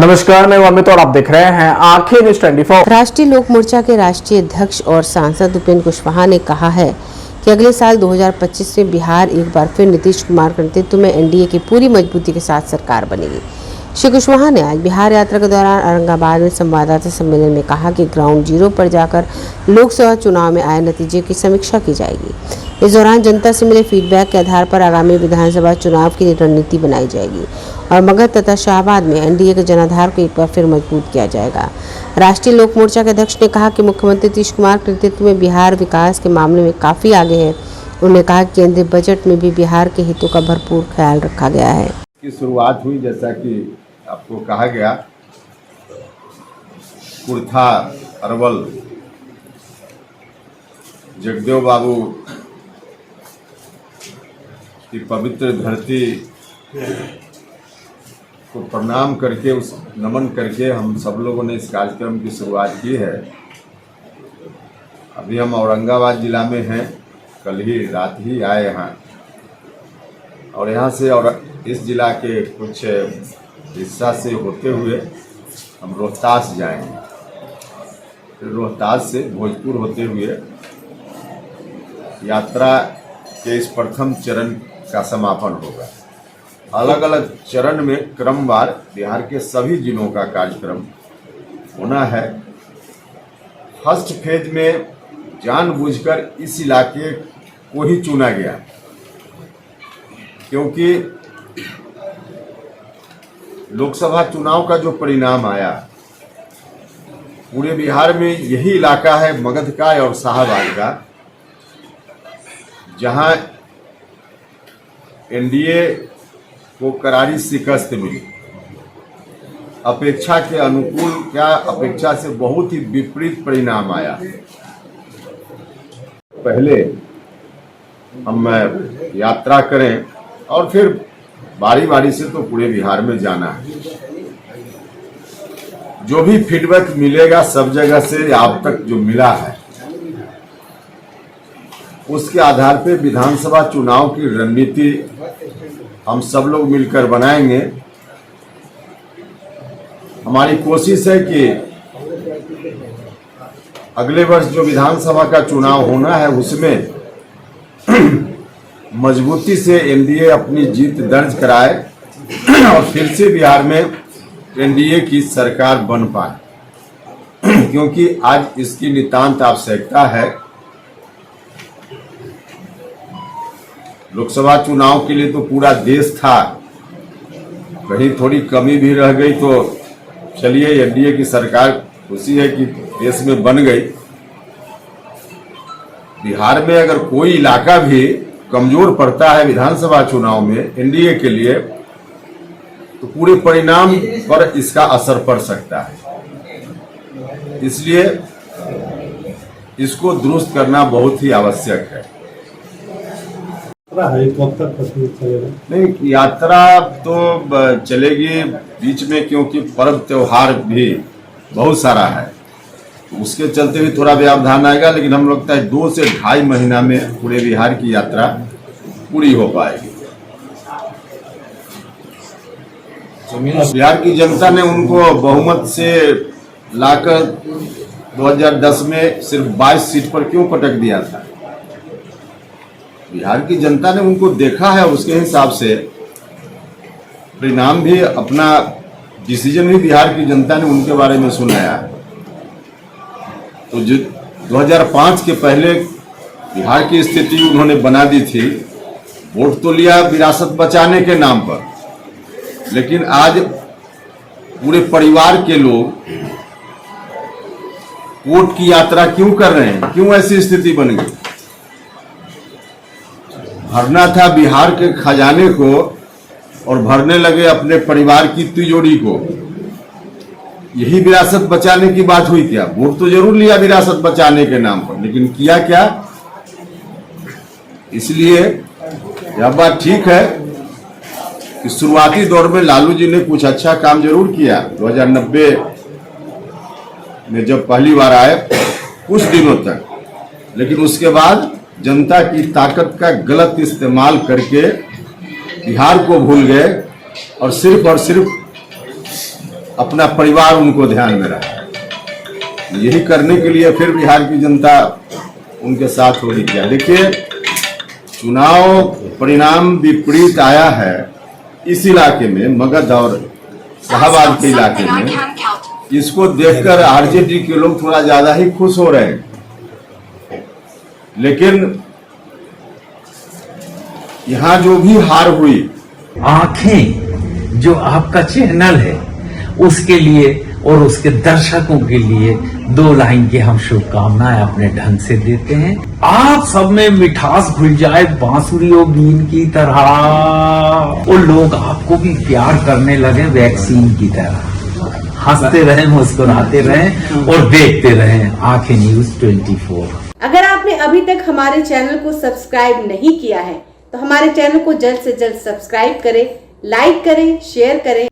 नमस्कार, मैं अमित और आप देख रहे हैं आंखें न्यूज़ 24। राष्ट्रीय लोक मोर्चा के राष्ट्रीय अध्यक्ष और सांसद उपेंद्र कुशवाहा ने कहा है कि अगले साल 2025 में बिहार एक बार फिर नीतीश कुमार के नेतृत्व में एनडीए की पूरी मजबूती के साथ सरकार बनेगी। श्री कुशवाहा ने आज बिहार यात्रा के दौरान औरंगाबाद में संवाददाता सम्मेलन में कहा कि ग्राउंड जीरो पर जाकर लोकसभा चुनाव में आए नतीजे की समीक्षा की जाएगी। इस दौरान जनता से मिले फीडबैक के आधार पर आगामी विधानसभा चुनाव की रणनीति बनाई जाएगी और मगध तथा शाहबाद में एनडीए के जनाधार को एक बार फिर मजबूत किया जाएगा। राष्ट्रीय लोक मोर्चा के अध्यक्ष ने कहा कि मुख्यमंत्री नीतीश कुमार के नेतृत्व में बिहार विकास के मामले में काफी आगे है। उन्होंने कहा कि केंद्रीय बजट में भी बिहार के हितों का भरपूर ख्याल रखा गया है। की शुरुआत हुई, जैसा कि आपको कहा गया, कुर्था अरवल जगदेव बाबू की पवित्र धरती को प्रणाम करके, उस नमन करके हम सब लोगों ने इस कार्यक्रम की शुरुआत की है। अभी हम औरंगाबाद जिला में हैं, कल ही रात ही आए यहाँ, और यहाँ से और इस जिला के कुछ हिस्सा से होते हुए हम रोहतास जाएंगे, फिर रोहतास से भोजपुर होते हुए यात्रा के इस प्रथम चरण का समापन होगा। अलग अलग चरण में क्रमवार बिहार के सभी जिलों का कार्यक्रम होना है। फर्स्ट फेज में जानबूझकर इस इलाके को ही चुना गया, क्योंकि लोकसभा चुनाव का जो परिणाम आया, पूरे बिहार में यही इलाका है मगध का और शाहबाद का, जहां एनडीए को करारी शिकस्त मिली। अपेक्षा के अनुकूल क्या, अपेक्षा से बहुत ही विपरीत परिणाम आया। पहले हम यात्रा करें और फिर बारी बारी से तो पूरे बिहार में जाना है। जो भी फीडबैक मिलेगा सब जगह से आप तक जो मिला है, उसके आधार पे विधानसभा चुनाव की रणनीति हम सब लोग मिलकर बनाएंगे। हमारी कोशिश है कि अगले वर्ष जो विधानसभा का चुनाव होना है, उसमें मजबूती से एनडीए अपनी जीत दर्ज कराए और फिर से बिहार में एनडीए की सरकार बन पाए, क्योंकि आज इसकी नितांत आवश्यकता है। लोकसभा चुनाव के लिए तो पूरा देश था, कहीं थोड़ी कमी भी रह गई तो चलिए, एनडीए की सरकार खुशी है कि देश में बन गई। बिहार में अगर कोई इलाका भी कमजोर पड़ता है विधानसभा चुनाव में एनडीए के लिए, तो पूरे परिणाम पर इसका असर पड़ सकता है। इसलिए इसको दुरुस्त करना बहुत ही आवश्यक है। कब तक चलेगा? नहीं, यात्रा तो चलेगी बीच में, क्योंकि पर्व त्योहार भी बहुत सारा है, उसके चलते भी थोड़ा व्यवधान आएगा, लेकिन हम लगता है 2 से 2.5 महीना में पूरे बिहार की यात्रा पूरी हो पाएगी। बिहार की जनता ने उनको बहुमत से लाकर 2010 में सिर्फ 22 सीट पर क्यों पटक दिया था? बिहार की जनता ने उनको देखा है, उसके हिसाब से परिणाम भी, अपना डिसीजन भी बिहार की जनता ने उनके बारे में सुनाया। तो जो 2005 के पहले बिहार की स्थिति उन्होंने बना दी थी, वोट तो लिया विरासत बचाने के नाम पर, लेकिन आज पूरे परिवार के लोग वोट की यात्रा क्यों कर रहे हैं? क्यों ऐसी स्थिति बन गई? भरना था बिहार के खजाने को और भरने लगे अपने परिवार की तिजोरी को। यही विरासत बचाने की बात हुई क्या? वोट तो जरूर लिया विरासत बचाने के नाम पर, लेकिन किया क्या? इसलिए यह बात ठीक है कि शुरुआती दौर में लालू जी ने कुछ अच्छा काम जरूर किया। 2090 में जब पहली बार आए कुछ दिनों तक, लेकिन उसके बाद जनता की ताकत का गलत इस्तेमाल करके बिहार को भूल गए और सिर्फ अपना परिवार उनको ध्यान में रहा। यही करने के लिए फिर बिहार की जनता उनके साथ हो रही क्या। देखिए, चुनाव परिणाम विपरीत आया है इस इलाके में, मगध और शाहबाद के इलाके में। इसको देखकर आरजेडी के लोग थोड़ा ज्यादा ही खुश हो रहे हैं, लेकिन यहाँ जो भी हार हुई, आंखें जो आपका चैनल है उसके लिए और उसके दर्शकों के लिए 2 लाइन की हम शुभकामनाएं अपने ढंग से देते हैं। आप सब में मिठास घुल जाए बांसुरियों बीन की तरह, और लोग आपको भी प्यार करने लगे वैक्सीन की तरह। हंसते रहें, मुस्कुराते रहें और देखते रहें आंखें न्यूज 24। अगर आपने अभी तक हमारे चैनल को सब्सक्राइब नहीं किया है तो हमारे चैनल को जल्द से जल्द सब्सक्राइब करें, लाइक करें, शेयर करें।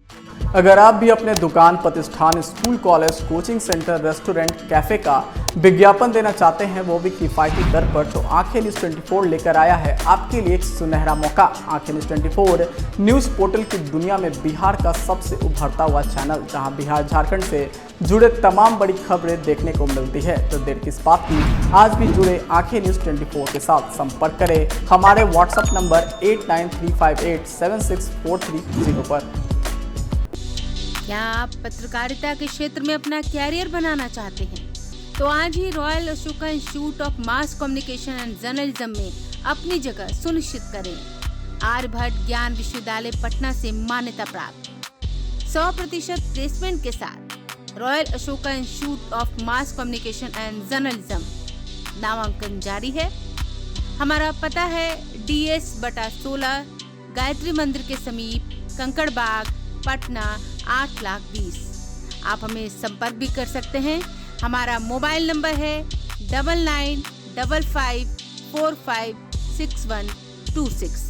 अगर आप भी अपने दुकान, प्रतिष्ठान, school, college, coaching centre, restaurant, cafe का विज्ञापन देना चाहते हैं, वो भी किफायती दर पर, तो आंखें न्यूज़ 24 लेकर आया है आपके लिए एक सुनहरा मौका। आंखें न्यूज़ 24 न्यूज़ पोर्टल की दुनिया में बिहार का सबसे उभरता हुआ चैनल, जहां बिहार झारखंड से जुड़े तमाम बड़ी खबरें देखने को मिलती है। तो देर किस बात की, आज भी जुड़े आंखें न्यूज़ 24 के साथ। संपर्क करें हमारे व्हाट्सएप नंबर 8935876430 पर। क्या आप पत्रकारिता के क्षेत्र में अपना कैरियर बनाना चाहते हैं? तो आज ही Royal Ashoka Institute of Mass Communication and Journalism में अपनी जगह सुनिश्चित करें। आर्यभट्ट ज्ञान विश्वविद्यालय पटना से मान्यता प्राप्त 100% प्लेसमेंट के साथ royal Ashoka Institute of Mass Communication and journalism नामांकन जारी है। हमारा पता है DS/16 गायत्री मंदिर के समीप, कंकड़ बाग, पटना 8,20,000। आप हमें संपर्क भी कर सकते हैं। हमारा मोबाइल नंबर है 9955456126।